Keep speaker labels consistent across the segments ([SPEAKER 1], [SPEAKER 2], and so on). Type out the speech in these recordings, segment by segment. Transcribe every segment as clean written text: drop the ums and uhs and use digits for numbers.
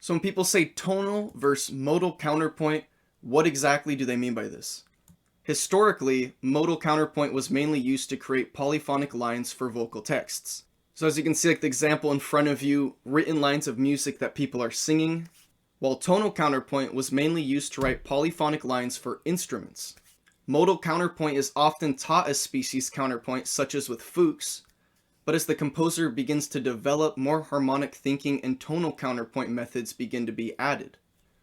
[SPEAKER 1] So when people say tonal versus modal counterpoint, what exactly do they mean by this? Historically, modal counterpoint was mainly used to create polyphonic lines for vocal texts. So as you can see, like the example in front of you, written lines of music that people are singing, while tonal counterpoint was mainly used to write polyphonic lines for instruments. Modal counterpoint is often taught as species counterpoint, such as with Fuchs, but as the composer begins to develop, more harmonic thinking and tonal counterpoint methods begin to be added.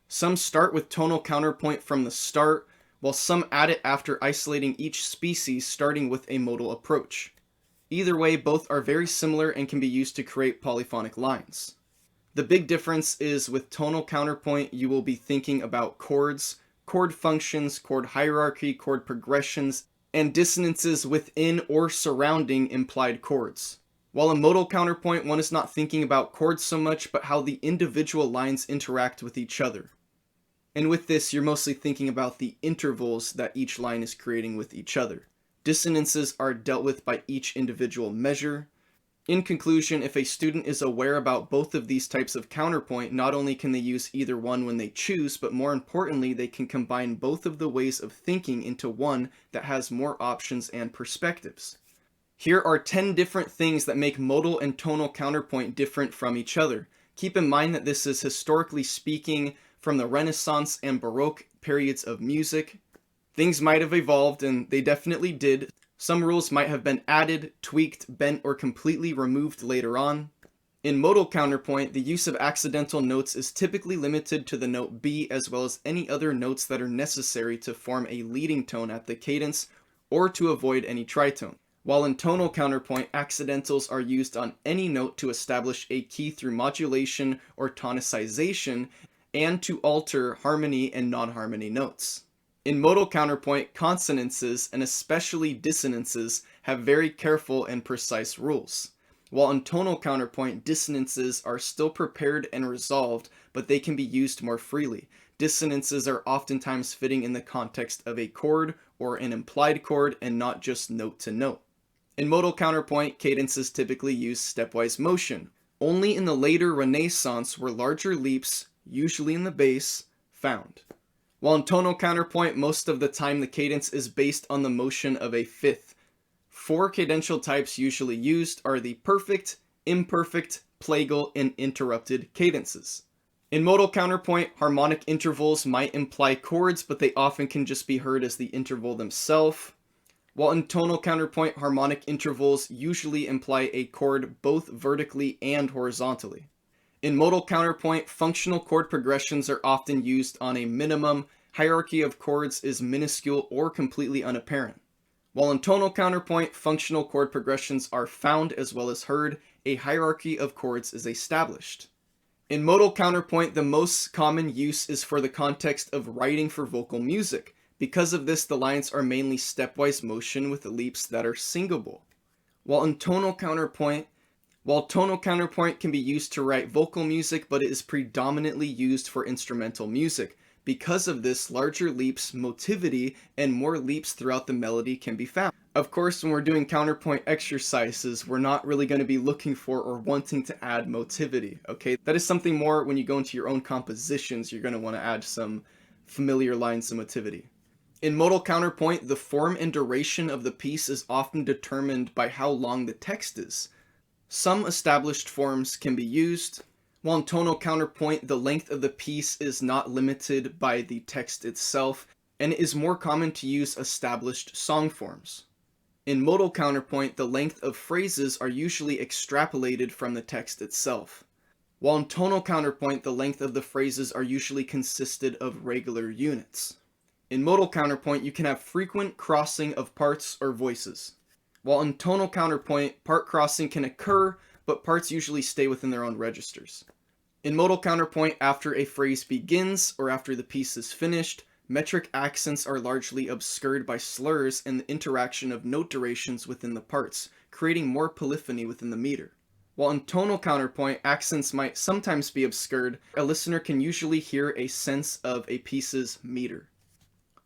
[SPEAKER 1] Some start with tonal counterpoint from the start, while some add it after isolating each species, starting with a modal approach. Either way, both are very similar and can be used to create polyphonic lines. The big difference is with tonal counterpoint, you will be thinking about chords, chord functions, chord hierarchy, chord progressions, and dissonances within or surrounding implied chords. While in modal counterpoint, one is not thinking about chords so much, but how the individual lines interact with each other. And with this, you're mostly thinking about the intervals that each line is creating with each other. Dissonances are dealt with by each individual measure. In conclusion, if a student is aware about both of these types of counterpoint, not only can they use either one when they choose, but more importantly, they can combine both of the ways of thinking into one that has more options and perspectives. Here are 10 different things that make modal and tonal counterpoint different from each other. Keep in mind that this is historically speaking from the Renaissance and Baroque periods of music. Things might have evolved, and they definitely did. Some rules might have been added, tweaked, bent, or completely removed later on. In modal counterpoint, the use of accidental notes is typically limited to the note B, as well as any other notes that are necessary to form a leading tone at the cadence or to avoid any tritone. While in tonal counterpoint, accidentals are used on any note to establish a key through modulation or tonicization and to alter harmony and non-harmony notes. In modal counterpoint, consonances, and especially dissonances, have very careful and precise rules. While in tonal counterpoint, dissonances are still prepared and resolved, but they can be used more freely. Dissonances are oftentimes fitting in the context of a chord or an implied chord and not just note to note. In modal counterpoint, cadences typically use stepwise motion. Only in the later Renaissance were larger leaps, usually in the bass, found. While in tonal counterpoint, most of the time the cadence is based on the motion of a fifth. 4 cadential types usually used are the perfect, imperfect, plagal, and interrupted cadences. In modal counterpoint, harmonic intervals might imply chords, but they often can just be heard as the interval themselves. While in tonal counterpoint, harmonic intervals usually imply a chord both vertically and horizontally. In modal counterpoint, functional chord progressions are often used on a minimum. Hierarchy of chords is minuscule or completely unapparent. While in tonal counterpoint, functional chord progressions are found as well as heard. A hierarchy of chords is established. In modal counterpoint, the most common use is for the context of writing for vocal music. Because of this, the lines are mainly stepwise motion with leaps that are singable. While tonal counterpoint can be used to write vocal music, but it is predominantly used for instrumental music. Because of this, larger leaps, motivity, and more leaps throughout the melody can be found. Of course, when we're doing counterpoint exercises, we're not really going to be looking for or wanting to add motivity, okay? That is something more when you go into your own compositions, you're going to want to add some familiar lines of motivity. In modal counterpoint, the form and duration of the piece is often determined by how long the text is. Some established forms can be used, while in tonal counterpoint, the length of the piece is not limited by the text itself, and it is more common to use established song forms. In modal counterpoint, the length of phrases are usually extrapolated from the text itself. While in tonal counterpoint, the length of the phrases are usually consisted of regular units. In modal counterpoint, you can have frequent crossing of parts or voices. While in tonal counterpoint, part crossing can occur, but parts usually stay within their own registers. In modal counterpoint, after a phrase begins or after the piece is finished, metric accents are largely obscured by slurs and the interaction of note durations within the parts, creating more polyphony within the meter. While in tonal counterpoint, accents might sometimes be obscured, a listener can usually hear a sense of a piece's meter.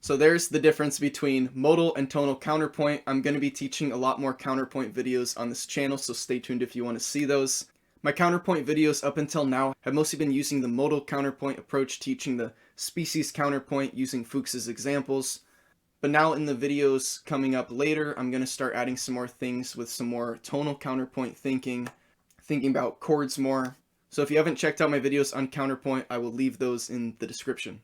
[SPEAKER 1] So there's the difference between modal and tonal counterpoint. I'm going to be teaching a lot more counterpoint videos on this channel, so stay tuned if you want to see those. My counterpoint videos up until now have mostly been using the modal counterpoint approach, teaching the species counterpoint using Fuchs's examples. But now in the videos coming up later, I'm going to start adding some more things with some more tonal counterpoint thinking about chords more. So if you haven't checked out my videos on counterpoint, I will leave those in the description.